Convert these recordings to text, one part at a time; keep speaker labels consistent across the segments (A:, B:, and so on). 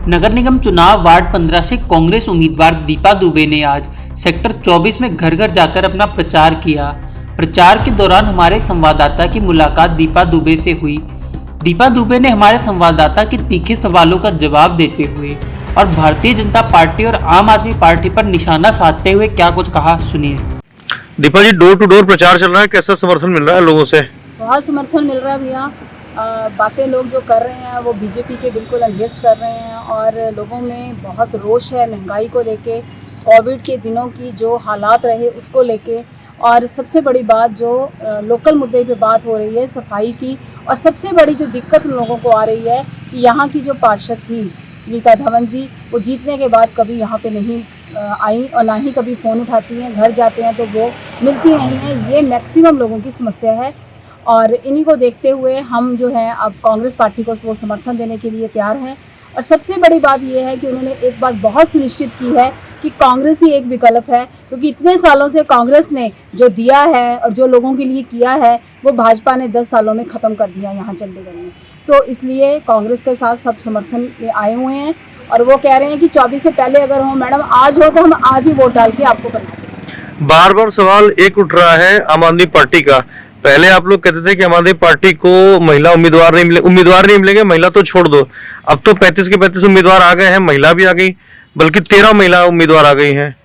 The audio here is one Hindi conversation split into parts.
A: नगर निगम चुनाव वार्ड 15 से कांग्रेस उम्मीदवार दीपा दुबे ने आज सेक्टर 24 में घर घर जाकर अपना प्रचार किया। प्रचार के दौरान हमारे संवाददाता की मुलाकात दीपा दुबे से हुई। दीपा दुबे ने हमारे संवाददाता के तीखे सवालों का जवाब देते हुए और भारतीय जनता पार्टी और आम आदमी पार्टी पर निशाना साधते हुए क्या कुछ कहा, सुनिए।
B: दीपा जी, डोर टू डोर प्रचार चल रहा है, कैसा समर्थन मिल रहा है लोगों से?
C: बहुत समर्थन मिल रहा है भैया। बातें लोग जो कर रहे हैं वो बीजेपी के बिल्कुल अगेंस्ट कर रहे हैं और लोगों में बहुत रोष है महंगाई को लेके, कोविड के दिनों की जो हालात रहे उसको लेके, और सबसे बड़ी बात जो लोकल मुद्दे पे बात हो रही है सफाई की। और सबसे बड़ी जो दिक्कत लोगों को आ रही है कि यहाँ की जो पार्षद थी सुनीता धवन जी, वो जीतने के बाद कभी यहाँ पे नहीं आई और ना ही कभी फ़ोन उठाती हैं, घर जाते हैं तो वो मिलती नहीं हैं। ये मैक्सिमम लोगों की समस्या है और इन्हीं को देखते हुए हम जो है अब कांग्रेस पार्टी को वो समर्थन देने के लिए तैयार हैं। और सबसे बड़ी बात ये है कि उन्होंने एक बात बहुत सुनिश्चित की है कि कांग्रेस ही एक विकल्प है, क्योंकि इतने सालों से कांग्रेस ने जो दिया है और जो लोगों के लिए किया है वो भाजपा ने 10 सालों में ख़त्म कर दिया यहाँ चंडीगढ़ में। सो इसलिए कांग्रेस के साथ सब समर्थन में आए हुए हैं और वो कह रहे हैं कि 24 से पहले अगर हो मैडम आज हो तो हम आज ही वोट डाल के आपको बना देंगे।
B: बार बार सवाल एक उठ रहा है आम आदमी पार्टी का। पहले आप लोग कहते थे कि आम आदमी पार्टी को महिला उम्मीदवार नहीं मिलेंगे, महिला तो छोड़ दो। अब तो 35 के 35 उम्मीदवार आ गए हैं, महिला भी आ गई, बल्कि 13 महिला उम्मीदवार आ गई हैं।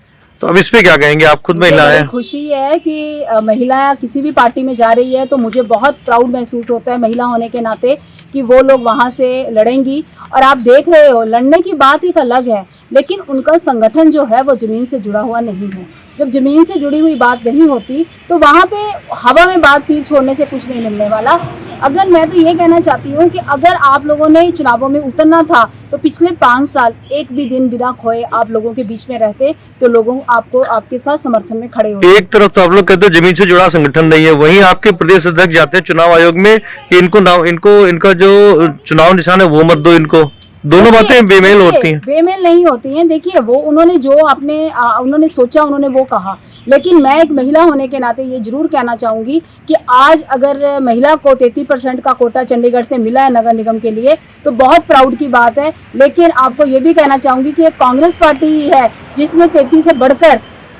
B: तो अब इस पे क्या कहेंगे? आप खुद महिला हैं।
C: खुशी है कि महिला किसी भी पार्टी में जा रही है तो मुझे बहुत प्राउड महसूस होता है महिला होने के नाते कि वो लोग वहाँ से लड़ेंगी। और आप देख रहे हो लड़ने की बात एक अलग है, लेकिन उनका संगठन जो है वो ज़मीन से जुड़ा हुआ नहीं है। जब ज़मीन से जुड़ी हुई बात नहीं होती तो वहाँ पे हवा में बात तीर छोड़ने से कुछ नहीं मिलने वाला। अगर मैं तो ये कहना चाहती हूँ कि अगर आप लोगों ने चुनावों में उतरना था तो पिछले 5 साल एक भी दिन बिना खोए आप लोगों के बीच में रहते तो लोगों आपको आपके साथ समर्थन में खड़े होते।
B: एक तरफ तो आप लोग कहते हो जमीन से जुड़ा संगठन नहीं है, वहीं आपके प्रदेश अध्यक्ष जाते हैं चुनाव आयोग में कि इनका जो चुनाव निशान है वो मत दो इनको। दोनों बातें बेमेल होती हैं।
C: बेमेल नहीं होती हैं। देखिए वो उन्होंने जो उन्होंने सोचा उन्होंने वो कहा, लेकिन मैं एक महिला होने के नाते ये जरूर कहना चाहूँगी कि आज अगर महिला को 33% का कोटा चंडीगढ़ से मिला है नगर निगम के लिए तो बहुत प्राउड की बात है। लेकिन आपको ये भी कहना चाहूँगी कि कांग्रेस पार्टी ही है जिसने 33 से बढ़कर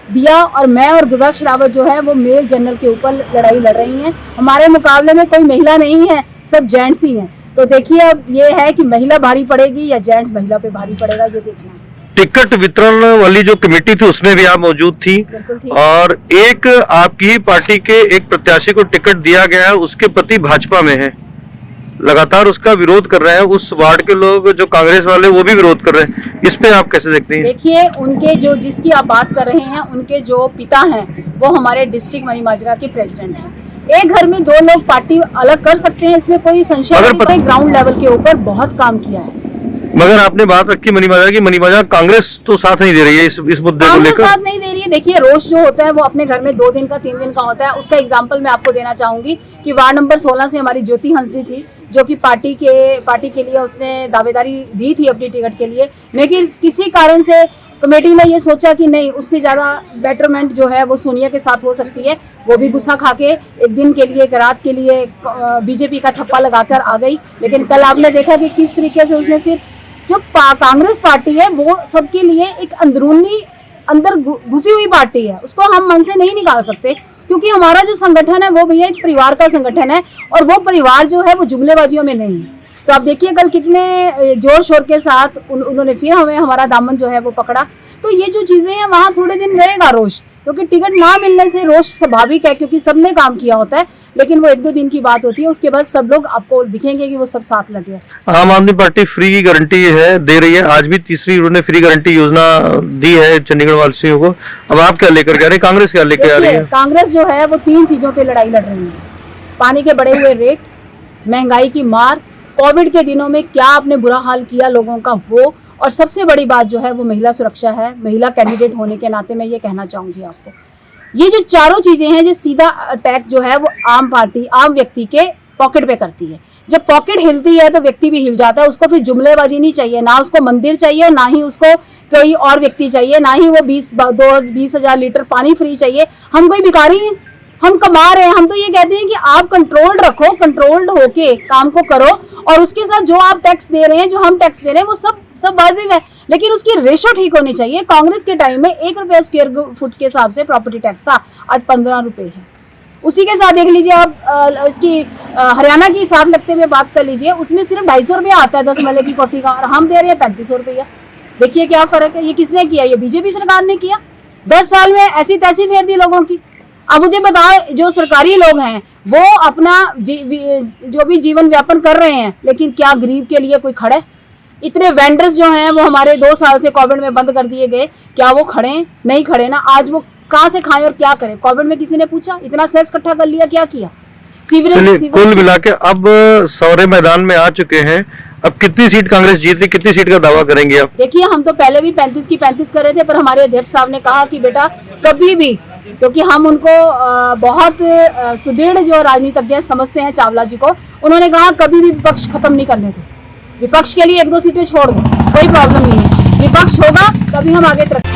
C: दिया और मैं और गुरबख्श रावत जो है वो मेल जनरल के ऊपर लड़ाई लड़ रही हैं। हमारे मुकाबले में कोई महिला नहीं है, सब जेंट्स ही हैं। तो देखिए अब ये है कि महिला भारी पड़ेगी या जेंट्स महिला पे भारी पड़ेगा, ये देखना है।
B: टिकट वितरण वाली जो कमेटी थी उसमें भी आप मौजूद थी और एक आपकी पार्टी के एक प्रत्याशी को टिकट दिया गया है, उसके पति भाजपा में है, लगातार उसका विरोध कर रहे हैं। उस वार्ड के लोग जो कांग्रेस वाले वो भी विरोध कर रहे हैं, इस पे आप कैसे देखते हैं?
C: देखिए उनके जो जिसकी आप बात कर रहे हैं उनके जो पिता हैं वो हमारे डिस्ट्रिक्ट मनी माजरा के प्रेसिडेंट हैं। एक घर में 2 लोग पार्टी अलग कर सकते हैं, इसमें कोई संशय नहीं। ग्राउंड लेवल के ऊपर बहुत काम किया है।
B: मगर आपने बात रखी मनी माजरा की, मनी माजरा कांग्रेस तो साथ नहीं दे रही है इस मुद्दे को लेकर।
C: साथ नहीं दे रही है। देखिए रोष जो होता है वो अपने घर में 2 दिन का 3 दिन का होता है। उसका एग्जांपल मैं आपको देना चाहूंगी कि वार्ड नंबर 16 से हमारी ज्योति हंस जी थी जो कि पार्टी के लिए उसने दावेदारी दी थी अपनी टिकट के लिए, लेकिन किसी कारण से कमेटी ने ये सोचा कि नहीं उससे ज़्यादा बेटरमेंट जो है वो सोनिया के साथ हो सकती है। वो भी गुस्सा खा के एक दिन के लिए एक रात के लिए बीजेपी का ठप्पा लगाकर आ गई। लेकिन कल आपने देखा कि किस तरीके से उसने फिर जो कांग्रेस पार्टी है वो सबके लिए एक अंदर घुसी हुई पार्टी है, उसको हम मन से नहीं निकाल सकते क्योंकि हमारा जो संगठन है वो भैया एक परिवार का संगठन है और वो परिवार जो है वो जुमलेबाजियों में नहीं है। तो आप देखिए कल कितने जोर शोर के साथ उन्होंने फिर हमारा दामन जो है वो पकड़ा। तो ये जो चीज़ें हैं वहाँ थोड़े दिन रहेगा रोष, क्योंकि टिकट ना मिलने से रोष स्वाभाविक है क्योंकि सबने काम किया होता है, लेकिन वो 1-2 दिन की बात होती है, उसके बाद सब लोग आपको दिखेंगे कि वो सब साथ लगे।
B: आम आदमी पार्टी फ्री की गारंटी है दे रही है, आज भी तीसरी उन्होंने फ्री गारंटी योजना दी है चंडीगढ़ वासियों को। अब आप क्या लेकर के आ रहे हैं? कांग्रेस क्या लेकर आ रही है?
C: कांग्रेस जो है वो 3 चीजों पे लड़ाई लड़ रही है। पानी के बढ़े हुए रेट, महंगाई की मार, कोविड के दिनों में क्या आपने बुरा हाल किया लोगों का वो, और सबसे बड़ी बात जो है वो महिला सुरक्षा है। महिला कैंडिडेट होने के नाते मैं ये कहना चाहूंगी आपको, ये जो चारों चीजें हैं जो सीधा अटैक जो है वो आम व्यक्ति के पॉकेट पे करती है। जब पॉकेट हिलती है तो व्यक्ति भी हिल जाता है। उसको फिर जुमलेबाजी नहीं चाहिए, ना उसको मंदिर चाहिए, ना ही उसको कोई और व्यक्ति चाहिए, ना ही वो 20,000 लीटर पानी फ्री चाहिए। हम कोई भिखारी हैं? हम कमा रहे हैं। हम तो ये कहते हैं कि आप कंट्रोल्ड रखो, कंट्रोल्ड होके काम को करो, और उसके साथ जो आप टैक्स दे रहे हैं, जो हम टैक्स दे रहे हैं, वो सब वाजिब है, लेकिन उसकी रेशो ठीक होनी चाहिए। कांग्रेस के टाइम में 1 रुपया स्क्वायर फुट के हिसाब से प्रॉपर्टी टैक्स था, आज 15 रुपए है। उसी के साथ देख लीजिए आप इसकी हरियाणा की हिसाब लगते हुए बात कर लीजिए, उसमें सिर्फ 250 रुपया आता है 10 मरले की कोठी का, और हम दे रहे हैं 3500 रुपया। देखिए क्या फर्क है। ये किसने किया? ये बीजेपी सरकार ने किया। 10 साल में ऐसी तैसी फेर दी लोगों की। अब मुझे बताओ, जो सरकारी लोग हैं वो अपना जो भी जीवन व्यापन कर रहे हैं, लेकिन क्या गरीब के लिए कोई खड़े? इतने वेंडर्स जो हैं वो हमारे 2 साल से कोविड में बंद कर दिए गए, क्या वो खड़े? नहीं खड़े ना। आज वो कहाँ से खाएं और क्या करें? कोविड में किसी ने पूछा? इतना सेस इकट्ठा कर लिया, क्या किया?
B: चलिए, कुल मिला के अब सौरे मैदान में आ चुके हैं। अब कितनी सीट कांग्रेस जीत रही, कितनी सीट का दावा करेंगे आप?
C: देखिए, हम तो पहले भी 35 की 35 कर रहे थे, पर हमारे अध्यक्ष साहब ने कहा कि बेटा कभी भी, क्योंकि हम उनको बहुत सुदृढ़ जो राजनीतिज्ञ समझते हैं चावला जी को, उन्होंने कहा कभी भी विपक्ष खत्म नहीं करने थे। विपक्ष के लिए 1-2 सीटें छोड़ दो, कोई प्रॉब्लम नहीं है, विपक्ष होगा तभी हम आगे तरक्की